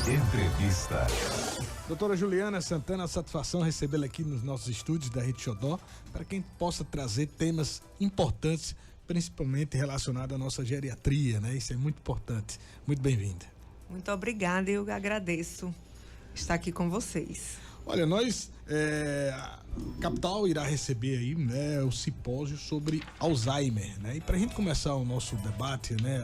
Entrevista. Doutora Juliana Santana, satisfação recebê-la aqui nos nossos estúdios da Rede Xodó, para quem possa trazer temas importantes, principalmente relacionados à nossa geriatria, né? Isso é muito importante. Muito bem-vinda. Muito obrigada, eu agradeço estar aqui com vocês. Olha, a capital irá receber aí, né, o simpósio sobre Alzheimer, né? E para a gente começar o nosso debate, né,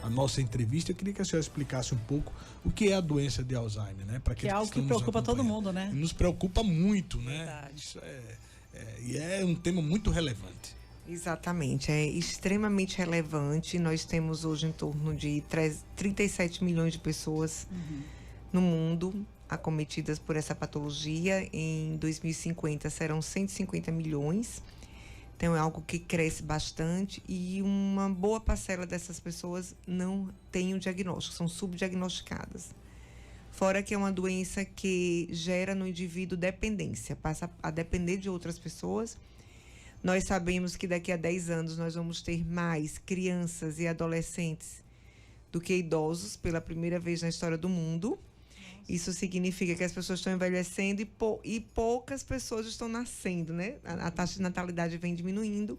a nossa entrevista, eu queria que a senhora explicasse um pouco o que é a doença de Alzheimer, né? Que é algo que preocupa todo mundo, né? Nos preocupa muito, né? Verdade. Isso e é um tema muito relevante. Exatamente, é extremamente relevante. Nós temos hoje em torno de 37 milhões de pessoas no mundo acometidas por essa patologia. Em 2050 serão 150 milhões. Então é algo que cresce bastante e uma boa parcela dessas pessoas não tem o diagnóstico, são subdiagnosticadas. Fora que é uma doença que gera no indivíduo dependência, passa a depender de outras pessoas. Nós sabemos que daqui a 10 anos nós vamos ter mais crianças e adolescentes do que idosos pela primeira vez na história do mundo. Isso significa que as pessoas estão envelhecendo e poucas pessoas estão nascendo, né? A taxa de natalidade vem diminuindo.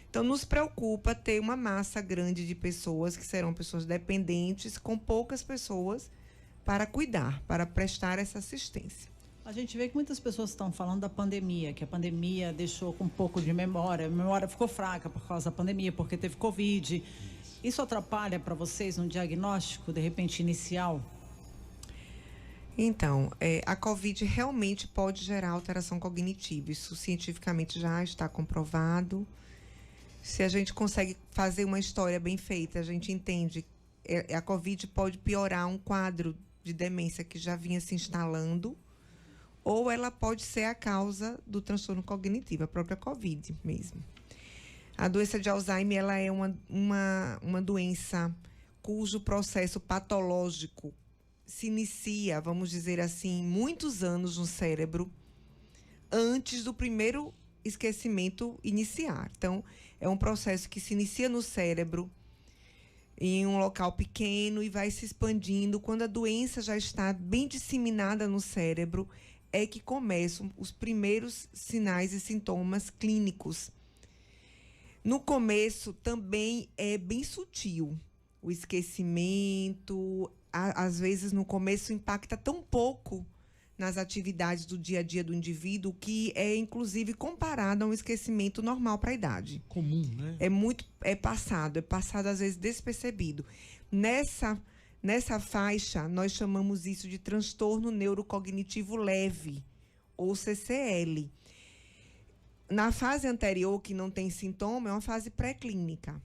Então, nos preocupa ter uma massa grande de pessoas que serão pessoas dependentes, com poucas pessoas para cuidar, para prestar essa assistência. A gente vê que muitas pessoas estão falando da pandemia, que a pandemia deixou com um pouco de memória. A memória ficou fraca por causa da pandemia, porque teve Covid. Isso atrapalha para vocês no diagnóstico, de repente, inicial? Então, a COVID realmente pode gerar alteração cognitiva. Isso cientificamente já está comprovado. Se a gente consegue fazer uma história bem feita, a gente entende que a COVID pode piorar um quadro de demência que já vinha se instalando, ou ela pode ser a causa do transtorno cognitivo, a própria COVID mesmo. A doença de Alzheimer, ela é uma doença cujo processo patológico se inicia, vamos dizer assim, muitos anos no cérebro, antes do primeiro esquecimento iniciar. Então, é um processo que se inicia no cérebro, em um local pequeno, e vai se expandindo. Quando a doença já está bem disseminada no cérebro, é que começam os primeiros sinais e sintomas clínicos. No começo, também é bem sutil. O esquecimento, às vezes no começo impacta tão pouco nas atividades do dia a dia do indivíduo que é inclusive comparado a um esquecimento normal para a idade. Comum, né? É passado às vezes despercebido. Nessa faixa, nós chamamos isso de transtorno neurocognitivo leve, ou CCL. Na fase anterior, que não tem sintoma, é uma fase pré-clínica.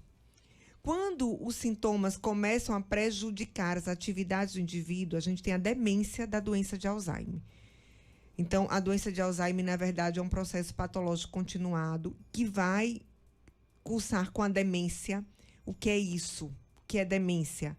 Quando os sintomas começam a prejudicar as atividades do indivíduo, a gente tem a demência da doença de Alzheimer. Então, a doença de Alzheimer, na verdade, é um processo patológico continuado que vai cursar com a demência. O que é isso? O que é demência?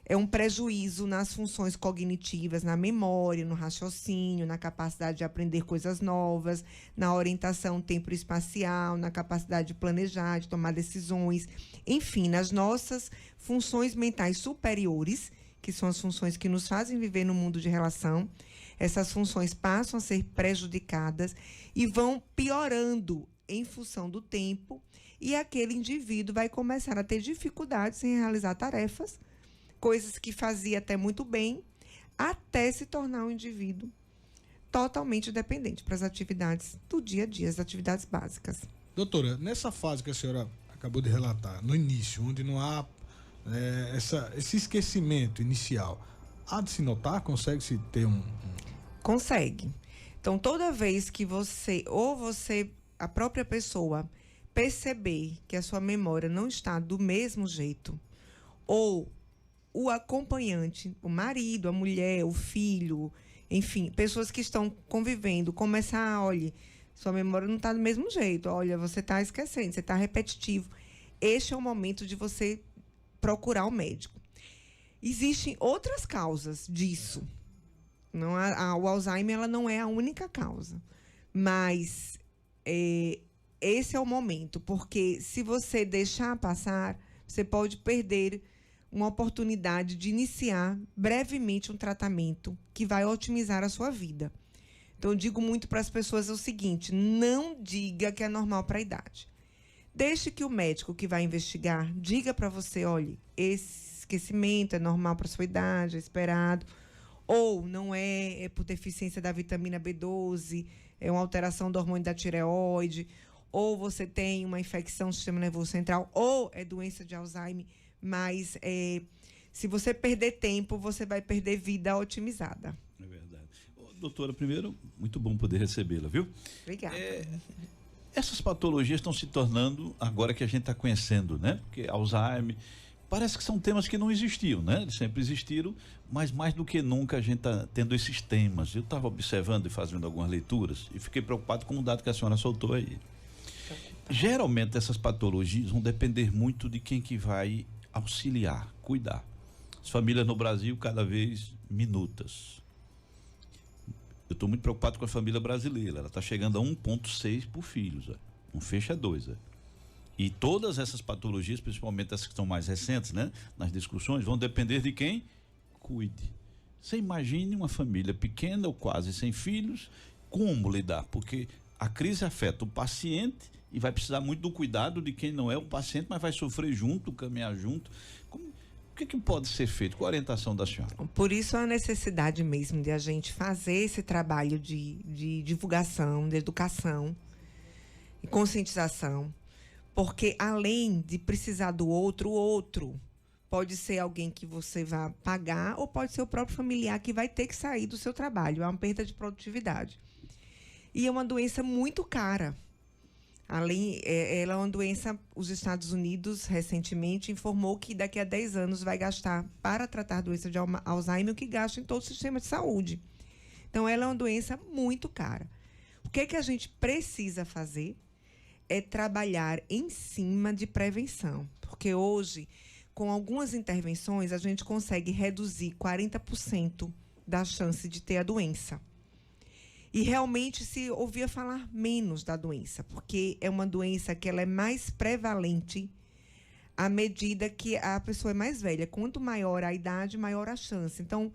É um prejuízo nas funções cognitivas, na memória, no raciocínio, na capacidade de aprender coisas novas, na orientação tempo-espacial, na capacidade de planejar, de tomar decisões, enfim, nas nossas funções mentais superiores, que são as funções que nos fazem viver no mundo de relação. Essas funções passam a ser prejudicadas e vão piorando em função do tempo, e aquele indivíduo vai começar a ter dificuldades em realizar tarefas, coisas que fazia até muito bem, até se tornar um indivíduo totalmente dependente para as atividades do dia a dia, as atividades básicas. Doutora, nessa fase que a senhora acabou de relatar, no início, onde não há esse esquecimento inicial, há de se notar? Consegue-se ter Consegue. Então, toda vez que a própria pessoa, perceber que a sua memória não está do mesmo jeito, ou o acompanhante, o marido, a mulher, o filho, enfim, pessoas que estão convivendo, começar olha, sua memória não está do mesmo jeito, olha, você está esquecendo, você está repetitivo. Este é o momento de você procurar o médico. Existem outras causas disso. Não, o Alzheimer, ela não é a única causa. Mas esse é o momento, porque se você deixar passar, você pode perder uma oportunidade de iniciar brevemente um tratamento que vai otimizar a sua vida. Então, eu digo muito para as pessoas o seguinte: não diga que é normal para a idade. Deixe que o médico que vai investigar diga para você: olha, esse esquecimento é normal para a sua idade, é esperado, ou não é por deficiência da vitamina B12, é uma alteração do hormônio da tireoide, ou você tem uma infecção do sistema nervoso central, ou é doença de Alzheimer, mas se você perder tempo, você vai perder vida otimizada. É verdade. Doutora, primeiro, muito bom poder recebê-la, viu? Obrigada. Essas patologias estão se tornando, agora que a gente está conhecendo, né? Porque Alzheimer, parece que são temas que não existiam, né? Eles sempre existiram, mas mais do que nunca a gente está tendo esses temas. Eu estava observando e fazendo algumas leituras e fiquei preocupado com o dado que a senhora soltou aí. Geralmente essas patologias vão depender muito de quem que vai auxiliar, cuidar. As famílias no Brasil cada vez minutas. Eu estou muito preocupado com a família brasileira. Ela está chegando a 1,6 por filho, Zé. Não fecha 2, Zé. E todas essas patologias, principalmente essas que estão mais recentes, né, nas discussões, vão depender de quem cuide. Você imagine uma família pequena ou quase sem filhos, como lidar? Porque a crise afeta o paciente e vai precisar muito do cuidado de quem não é o paciente, mas vai sofrer junto, caminhar junto. O que pode ser feito? Qual a orientação da senhora? Por isso a necessidade mesmo de a gente fazer esse trabalho de divulgação, de educação e conscientização, porque além de precisar do outro, o outro pode ser alguém que você vai pagar ou pode ser o próprio familiar que vai ter que sair do seu trabalho. É uma perda de produtividade. E é uma doença muito cara. Ela é uma doença, os Estados Unidos recentemente informou que daqui a 10 anos vai gastar para tratar a doença de Alzheimer o que gasta em todo o sistema de saúde. Então, ela é uma doença muito cara. O que a gente precisa fazer é trabalhar em cima de prevenção. Porque hoje, com algumas intervenções, a gente consegue reduzir 40% da chance de ter a doença. E realmente se ouvia falar menos da doença, porque é uma doença que ela é mais prevalente à medida que a pessoa é mais velha. Quanto maior a idade, maior a chance. Então,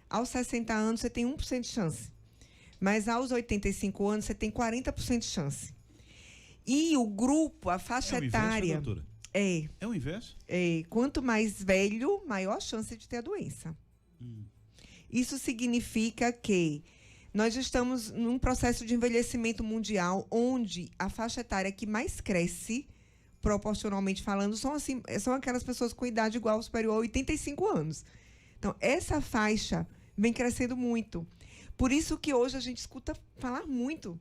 aos 60 anos, você tem 1% de chance. Mas aos 85 anos, você tem 40% de chance. E o grupo, a faixa etária... Doutora? É o inverso? Quanto mais velho, maior a chance de ter a doença. Isso significa que nós estamos num processo de envelhecimento mundial onde a faixa etária que mais cresce, proporcionalmente falando, são aquelas pessoas com idade igual ou superior a 85 anos. Então, essa faixa vem crescendo muito. Por isso que hoje a gente escuta falar muito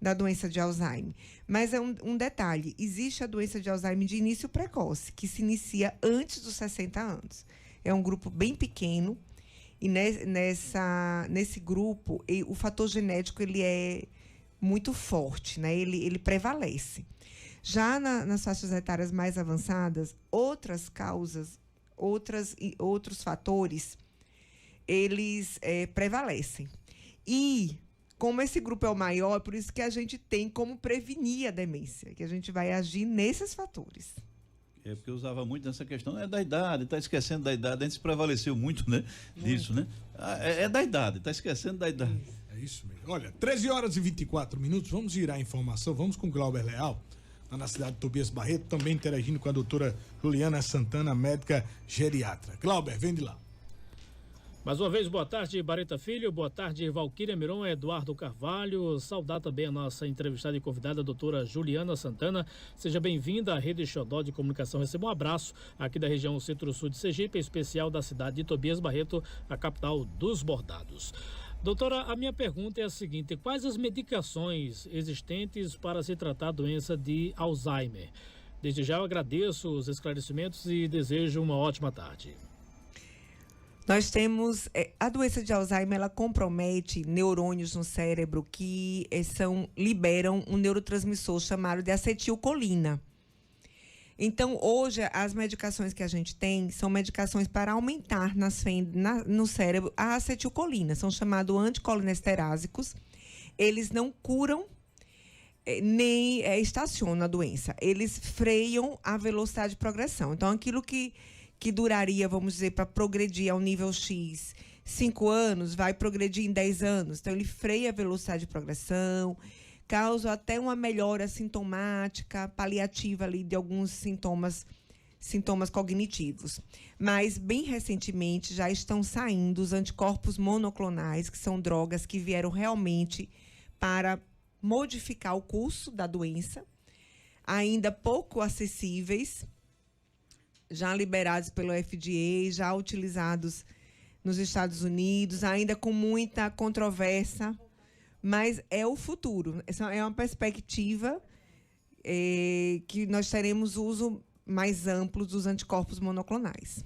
da doença de Alzheimer. Mas é um detalhe, existe a doença de Alzheimer de início precoce, que se inicia antes dos 60 anos. É um grupo bem pequeno, e nesse grupo, o fator genético ele é muito forte, né? Ele prevalece. Já nas faixas etárias mais avançadas, outras causas, outros fatores, eles prevalecem. E, como esse grupo é o maior, é por isso que a gente tem como prevenir a demência, que a gente vai agir nesses fatores. É porque eu usava muito nessa questão, da idade, está esquecendo da idade, a gente se prevaleceu muito, né? Disso, né? É da idade, está esquecendo da idade. É isso mesmo. Olha, 13 horas e 24 minutos, vamos girar a informação, vamos com o Glauber Leal, lá na cidade de Tobias Barreto, também interagindo com a doutora Juliana Santana, médica geriatra. Glauber, vem de lá. Mais uma vez, boa tarde, Bareta Filho, boa tarde, Valquíria Miron, Eduardo Carvalho, saudar também a nossa entrevistada e convidada, a doutora Juliana Santana. Seja bem-vinda à Rede Xodó de Comunicação. Receba um abraço aqui da região Centro-Sul de Sergipe, em especial da cidade de Tobias Barreto, a capital dos bordados. Doutora, a minha pergunta é a seguinte: quais as medicações existentes para se tratar a doença de Alzheimer? Desde já eu agradeço os esclarecimentos e desejo uma ótima tarde. Nós temos... a doença de Alzheimer, ela compromete neurônios no cérebro que liberam um neurotransmissor chamado de acetilcolina. Então, hoje, as medicações que a gente tem são medicações para aumentar no cérebro a acetilcolina. São chamados anticolinesterásicos. Eles não curam nem estacionam a doença. Eles freiam a velocidade de progressão. Então, aquilo que que duraria, vamos dizer, para progredir ao nível X, 5 anos, vai progredir em 10 anos. Então, ele freia a velocidade de progressão, causa até uma melhora sintomática, paliativa ali de alguns sintomas cognitivos. Mas, bem recentemente, já estão saindo os anticorpos monoclonais, que são drogas que vieram realmente para modificar o curso da doença, ainda pouco acessíveis, já liberados pelo FDA, já utilizados nos Estados Unidos, ainda com muita controvérsia, mas é o futuro. Essa é uma perspectiva que nós teremos uso mais amplo dos anticorpos monoclonais.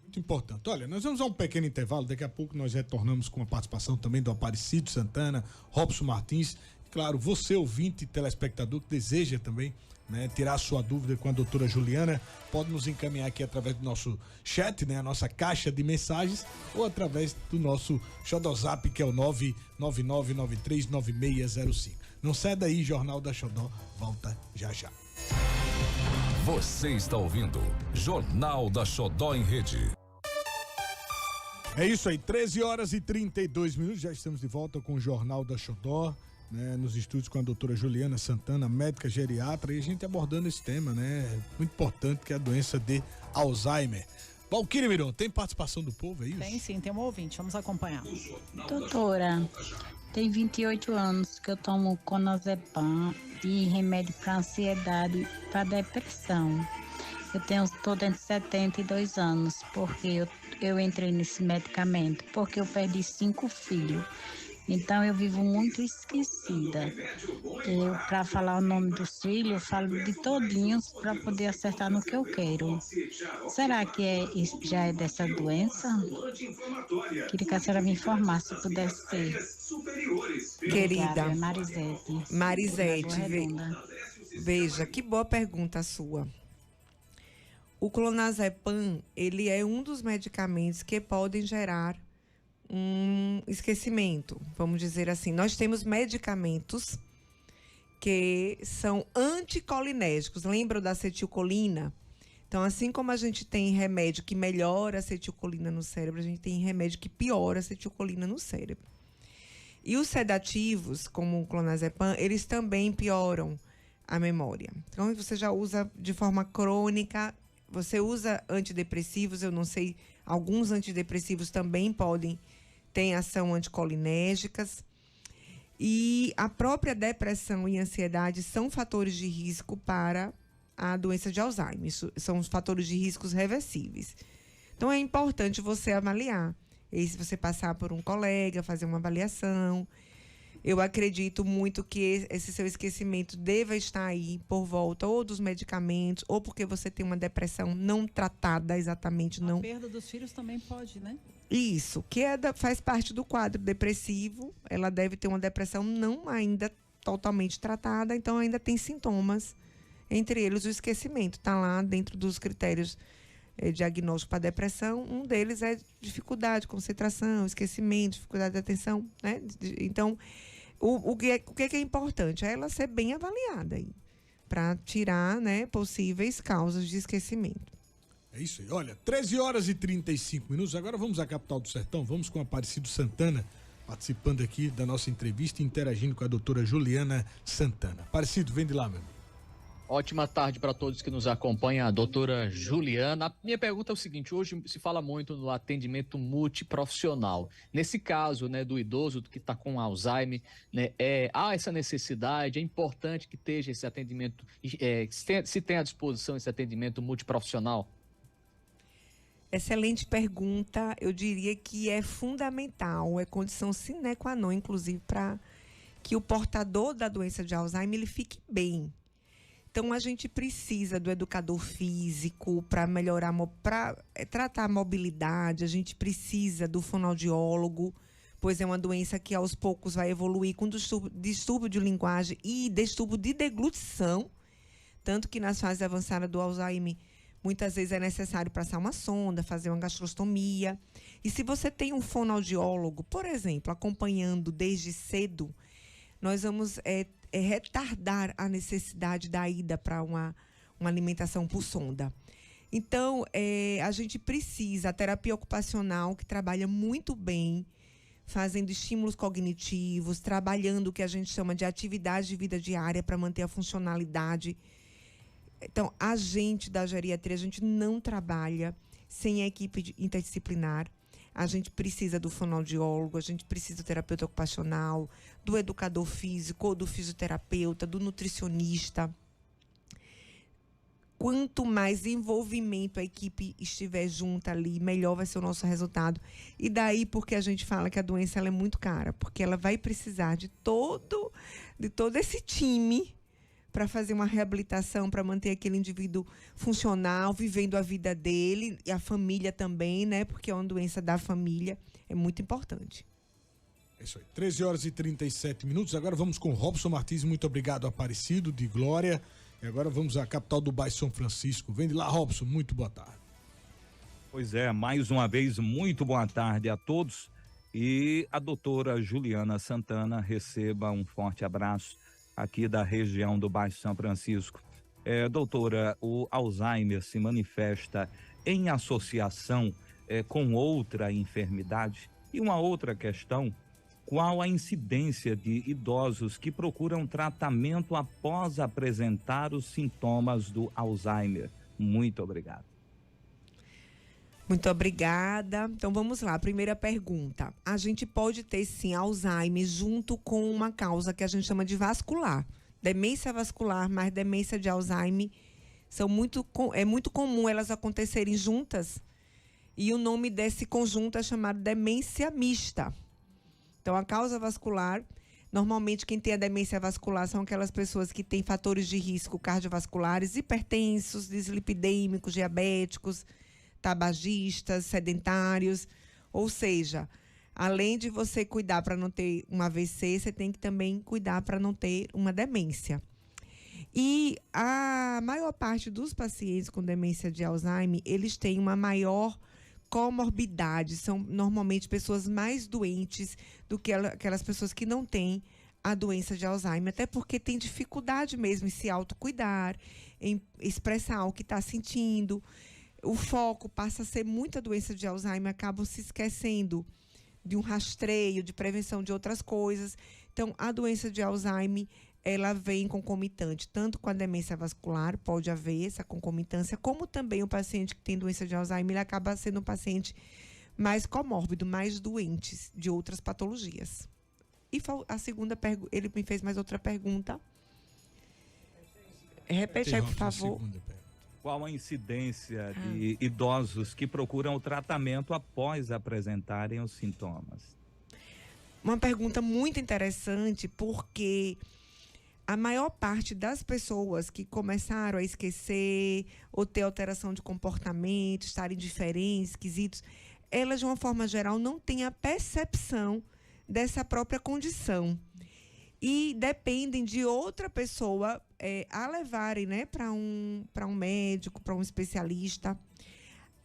Muito importante. Olha, nós vamos a um pequeno intervalo, daqui a pouco nós retornamos com a participação também do Aparecido Santana, Robson Martins, claro, você ouvinte e telespectador que deseja também, né, tirar sua dúvida com a doutora Juliana, pode nos encaminhar aqui através do nosso chat, né, a nossa caixa de mensagens, ou através do nosso Xodozap, que é o 999939605. Não sai daí, Jornal da Xodó volta já já. Você está ouvindo Jornal da Xodó em Rede. É isso aí, 13h32, já estamos de volta com o Jornal da Xodó, né, nos estúdios com a doutora Juliana Santana, médica geriatra, e a gente abordando esse tema, né, muito importante, que é a doença de Alzheimer. Valquíria Miron, tem participação do povo, é isso? Tem sim, tem um ouvinte, vamos acompanhar. Doutora, tem 28 anos que eu tomo clonazepam e remédio para ansiedade, para depressão. Estou dentro de 72 anos, porque eu entrei nesse medicamento, porque eu perdi 5 filhos. Então eu vivo muito esquecida. Para falar o nome dos filhos, eu falo de todinhos para poder acertar no que eu quero. Será que já é dessa doença? Queria que a senhora me informasse, se pudesse ser. Querida Marisete. Veja, que boa pergunta a sua. O clonazepam, ele é um dos medicamentos que podem gerar um esquecimento, vamos dizer assim. Nós temos medicamentos que são anticolinérgicos. Lembram da acetilcolina? Então, assim como a gente tem remédio que melhora a acetilcolina no cérebro, a gente tem remédio que piora a acetilcolina no cérebro. E os sedativos, como o clonazepam, eles também pioram a memória. Então, você já usa de forma crônica, você usa antidepressivos, eu não sei, alguns antidepressivos também têm ação anticolinérgicas. E a própria depressão e ansiedade são fatores de risco para a doença de Alzheimer. Isso são os fatores de riscos reversíveis. Então, é importante você avaliar. E se você passar por um colega, fazer uma avaliação. Eu acredito muito que esse seu esquecimento deva estar aí por volta ou dos medicamentos, ou porque você tem uma depressão não tratada exatamente. A perda dos filhos também pode, né? Isso, que faz parte do quadro depressivo. Ela deve ter uma depressão não ainda totalmente tratada, então ainda tem sintomas, entre eles o esquecimento. Está lá dentro dos critérios diagnóstico para depressão. Um deles é dificuldade de concentração, esquecimento, dificuldade de atenção, né? Então, o que é importante? É ela ser bem avaliada aí, para tirar, né, possíveis causas de esquecimento. É isso aí. Olha, 13h35. Agora vamos à capital do sertão. Vamos com o Aparecido Santana, participando aqui da nossa entrevista, interagindo com a doutora Juliana Santana. Aparecido, vem de lá, meu amigo. Ótima tarde para todos que nos acompanham, a doutora Juliana. A minha pergunta é o seguinte: hoje se fala muito no atendimento multiprofissional. Nesse caso, né, do idoso que está com Alzheimer, né, há essa necessidade, é importante que esteja esse atendimento, se tem à disposição esse atendimento multiprofissional? Excelente pergunta. Eu diria que é fundamental, é condição sine qua non, inclusive, para que o portador da doença de Alzheimer ele fique bem. Então, a gente precisa do educador físico para melhorar, para tratar a mobilidade. A gente precisa do fonoaudiólogo, pois é uma doença que aos poucos vai evoluir com distúrbio de linguagem e distúrbio de deglutição. Tanto que nas fases avançadas do Alzheimer, muitas vezes é necessário passar uma sonda, fazer uma gastrostomia. E se você tem um fonoaudiólogo, por exemplo, acompanhando desde cedo, nós vamos retardar a necessidade da ida para uma alimentação por sonda. Então, a gente precisa, a terapia ocupacional, que trabalha muito bem, fazendo estímulos cognitivos, trabalhando o que a gente chama de atividade de vida diária para manter a funcionalidade. Então, a gente da geriatria, a gente não trabalha sem a equipe interdisciplinar. A gente precisa do fonoaudiólogo, a gente precisa do terapeuta ocupacional, do educador físico, do fisioterapeuta, do nutricionista. Quanto mais envolvimento a equipe estiver junta ali, melhor vai ser o nosso resultado. E daí porque a gente fala que a doença ela é muito cara, porque ela vai precisar de todo esse time para fazer uma reabilitação, para manter aquele indivíduo funcional, vivendo a vida dele, e a família também, né? Porque é uma doença da família, é muito importante. É isso aí, 13h37. Agora vamos com Robson Martins. Muito obrigado, Aparecido de Glória. E agora vamos à capital do bairro São Francisco. Vem de lá, Robson, muito boa tarde. Pois é, mais uma vez, muito boa tarde a todos. E a doutora Juliana Santana, receba um forte abraço aqui da região do bairro São Francisco. Doutora, o Alzheimer se manifesta em associação com outra enfermidade? E uma outra questão, qual a incidência de idosos que procuram tratamento após apresentar os sintomas do Alzheimer? Muito obrigado. Muito obrigada. Então vamos lá, primeira pergunta. A gente pode ter sim Alzheimer junto com uma causa que a gente chama de vascular. Demência vascular mais demência de Alzheimer é muito comum elas acontecerem juntas. E o nome desse conjunto é chamado demência mista. Então, a causa vascular, normalmente quem tem a demência vascular são aquelas pessoas que têm fatores de risco cardiovasculares, hipertensos, dislipidêmicos, diabéticos, tabagistas, sedentários. Ou seja, além de você cuidar para não ter um AVC, você tem que também cuidar para não ter uma demência. E a maior parte dos pacientes com demência de Alzheimer, eles têm uma maior comorbidade, são normalmente pessoas mais doentes do que aquelas pessoas que não têm a doença de Alzheimer, até porque tem dificuldade mesmo em se autocuidar, em expressar o que está sentindo. O foco passa a ser muita doença de Alzheimer, acabam se esquecendo de um rastreio, de prevenção de outras coisas. Então, a doença de Alzheimer, ela vem concomitante, tanto com a demência vascular, pode haver essa concomitância, como também o paciente que tem doença de Alzheimer, ele acaba sendo um paciente mais comórbido, mais doente de outras patologias. E a segunda pergunta, ele me fez mais outra pergunta. Repete aí, por favor. Qual a incidência de idosos que procuram o tratamento após apresentarem os sintomas? Uma pergunta muito interessante, porque a maior parte das pessoas que começaram a esquecer ou ter alteração de comportamento, estarem diferentes, esquisitos, elas, de uma forma geral, não têm a percepção dessa própria condição. E dependem de outra pessoa a levarem, né, para um médico, para um especialista.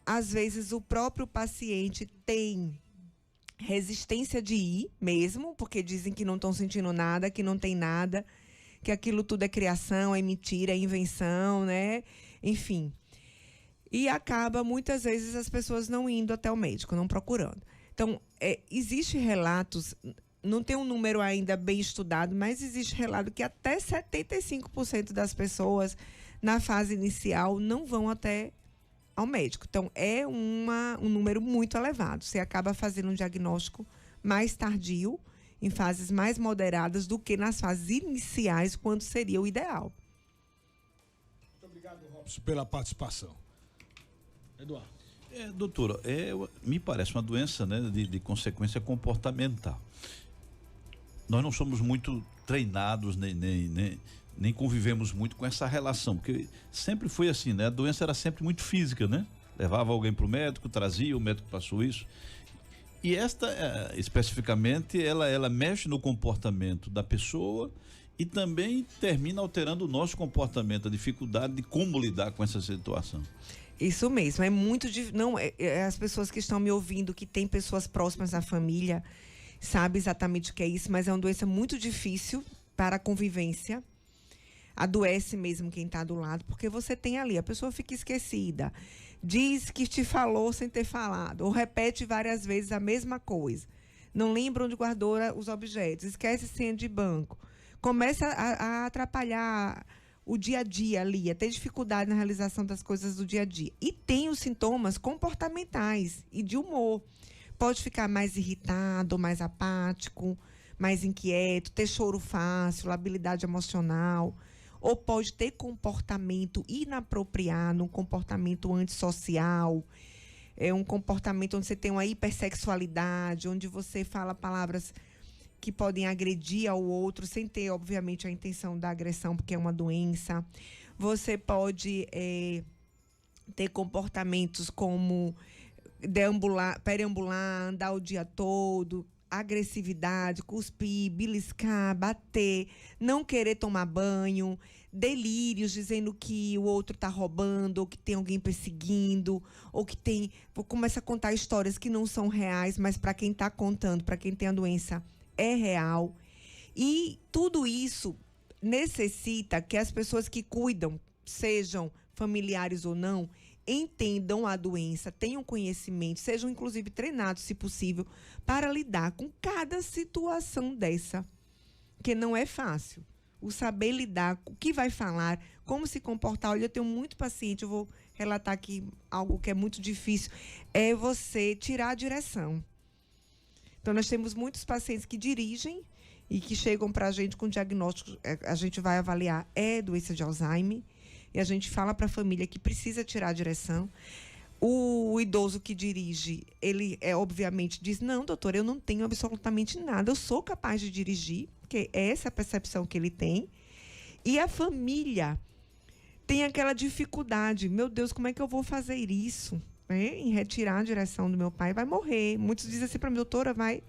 Às vezes, o próprio paciente tem resistência de ir mesmo, porque dizem que não estão sentindo nada, que não tem nada, que aquilo tudo é criação, é mentira, é invenção, né? Enfim. E acaba, muitas vezes, as pessoas não indo até o médico, não procurando. Então, existe relatos, não tem um número ainda bem estudado, mas existe relato que até 75% das pessoas, na fase inicial, não vão até ao médico. Então, é um número muito elevado. Você acaba fazendo um diagnóstico mais tardio, em fases mais moderadas do que nas fases iniciais, quando seria o ideal. Muito obrigado, Robson, pela participação. Eduardo. Doutora, me parece uma doença, né, de consequência comportamental. Nós não somos muito treinados, nem convivemos muito com essa relação, porque sempre foi assim, né? A doença era sempre muito física, né? Levava alguém para o médico, trazia, o médico passou isso. E esta, especificamente, ela mexe no comportamento da pessoa e também termina alterando o nosso comportamento, a dificuldade de como lidar com essa situação. Isso mesmo, é muito difícil. As pessoas que estão me ouvindo, que têm pessoas próximas à família, sabem exatamente o que é isso, mas é uma doença muito difícil para a convivência. adoece mesmo quem está do lado, porque você tem ali, a pessoa fica esquecida, diz que te falou sem ter falado, ou repete várias vezes a mesma coisa, não lembra onde guardou os objetos, esquece senha de banco, começa a atrapalhar o dia a dia ali, a ter dificuldade na realização das coisas do dia a dia. E tem os sintomas comportamentais e de humor. Pode ficar mais irritado, mais apático, mais inquieto, ter choro fácil, labilidade emocional, ou pode ter comportamento inapropriado, um comportamento antissocial, um comportamento onde você tem uma hipersexualidade, onde você fala palavras que podem agredir ao outro, sem ter, obviamente, a intenção da agressão, porque é uma doença. Você pode ter comportamentos como perambular, andar o dia todo, agressividade, cuspir, beliscar, bater, não querer tomar banho, delírios dizendo que o outro está roubando, ou que tem alguém perseguindo, ou que tem... Começa a contar histórias que não são reais, mas para quem está contando, para quem tem a doença, é real. E tudo isso necessita que as pessoas que cuidam, sejam familiares ou não, entendam a doença, tenham conhecimento, sejam inclusive treinados, se possível, para lidar com cada situação dessa, que não é fácil. O saber lidar, o que vai falar, como se comportar. Olha, eu tenho muito paciente, eu vou relatar aqui algo que é muito difícil, é você tirar a direção. Então, nós temos muitos pacientes que dirigem e que chegam para a gente com diagnóstico, a gente vai avaliar, doença de Alzheimer, e a gente fala para a família que precisa tirar a direção. O idoso que dirige, ele obviamente diz, não, doutor, eu não tenho absolutamente nada, eu sou capaz de dirigir, porque é essa a percepção que ele tem. E a família tem aquela dificuldade, meu Deus, como é que eu vou fazer isso? Em retirar a direção do meu pai, vai morrer. Muitos dizem assim para mim, doutora, vai...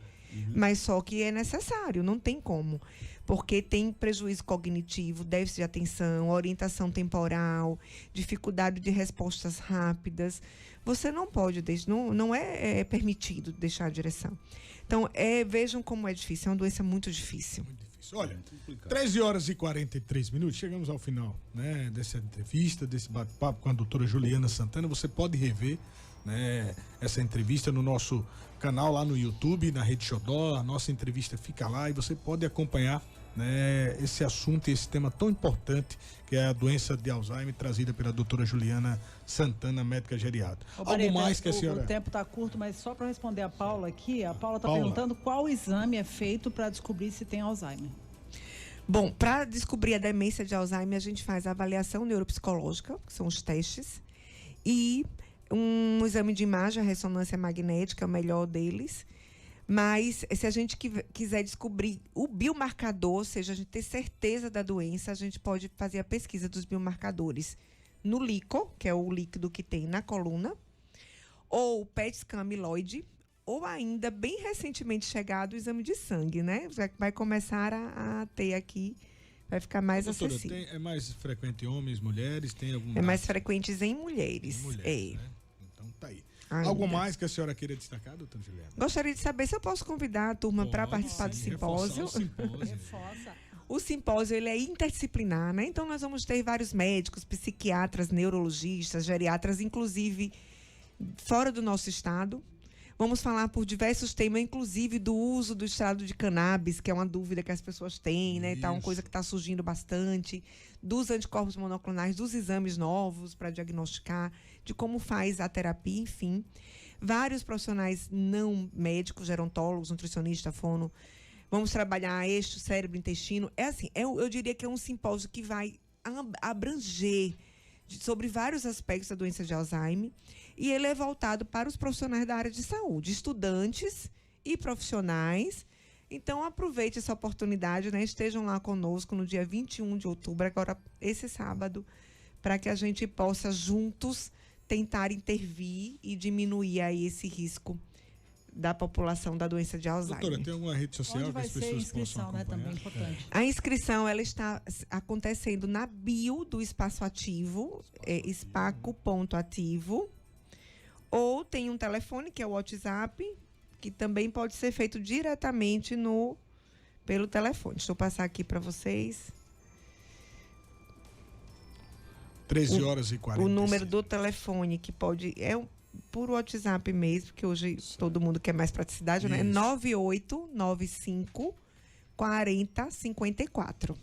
Mas só que é necessário, não tem como. Porque tem prejuízo cognitivo, déficit de atenção, orientação temporal, dificuldade de respostas rápidas. Você não pode, não é permitido deixar a direção. Então, vejam como é difícil, é uma doença muito difícil. Muito difícil. Olha, 13 horas e 43 minutos, chegamos ao final, né, dessa entrevista, desse bate-papo com a doutora Juliana Santana. Você pode rever, né, essa entrevista no nosso canal lá no YouTube, na Rede Xodó. A nossa entrevista fica lá e você pode acompanhar, né, esse assunto e esse tema tão importante que é a doença de Alzheimer, trazida pela doutora Juliana Santana, médica geriatra. Algo mais que a senhora... O tempo está curto, mas só para responder a Paula aqui, a Paula está perguntando qual exame é feito para descobrir se tem Alzheimer. Bom, para descobrir a demência de Alzheimer, a gente faz a avaliação neuropsicológica, que são os testes, e um exame de imagem, a ressonância magnética, é o melhor deles. Mas, se a gente quiser descobrir o biomarcador, ou seja, a gente ter certeza da doença, a gente pode fazer a pesquisa dos biomarcadores no líquido, que é o líquido que tem na coluna, ou o PET scan amiloide, ou ainda, bem recentemente chegado, o exame de sangue, né? Vai começar a ter aqui, vai ficar mais acessível. É mais frequente em homens, mulheres? Tem algum mais frequente em mulheres. Né? Então tá aí. Algo mais que a senhora queira destacar, doutora Juliana? Gostaria de saber se eu posso convidar a turma para participar do simpósio. O simpósio, ele é interdisciplinar, né? Então, nós vamos ter vários médicos, psiquiatras, neurologistas, geriatras, inclusive fora do nosso estado. Vamos falar por diversos temas, inclusive do uso do extrato de cannabis, que é uma dúvida que as pessoas têm, né? Tá uma coisa que está surgindo bastante, dos anticorpos monoclonais, dos exames novos para diagnosticar, de como faz a terapia, enfim. Vários profissionais não médicos, gerontólogos, nutricionista, fono. Vamos trabalhar eixo, cérebro, intestino. É assim, eu diria que é um simpósio que vai abranger sobre vários aspectos da doença de Alzheimer, e ele é voltado para os profissionais da área de saúde, estudantes e profissionais. Então, aproveite essa oportunidade, né? Estejam lá conosco no dia 21 de outubro, agora esse sábado, para que a gente possa juntos tentar intervir e diminuir aí esse risco da população da doença de Alzheimer. Doutora, tem alguma rede social que as pessoas possam acompanhar? Também importante. A inscrição, ela está acontecendo na bio do Espaço Ativo, espaco.ativo, ou tem um telefone, que é o WhatsApp, que também pode ser feito diretamente pelo telefone. Deixa eu passar aqui para vocês. 13 horas e 40. O número do telefone que pode... por WhatsApp mesmo, que hoje todo mundo quer mais praticidade, né? 9895 4054.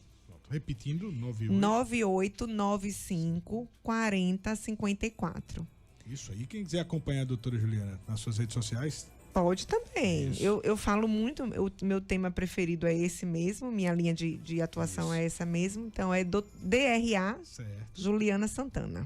Repetindo, 9895 4054. Isso aí. Quem quiser acompanhar a doutora Juliana nas suas redes sociais? Pode também. Eu falo muito, meu tema preferido é esse mesmo, minha linha de atuação é essa mesmo. Então é do DRA Certo. Juliana Santana.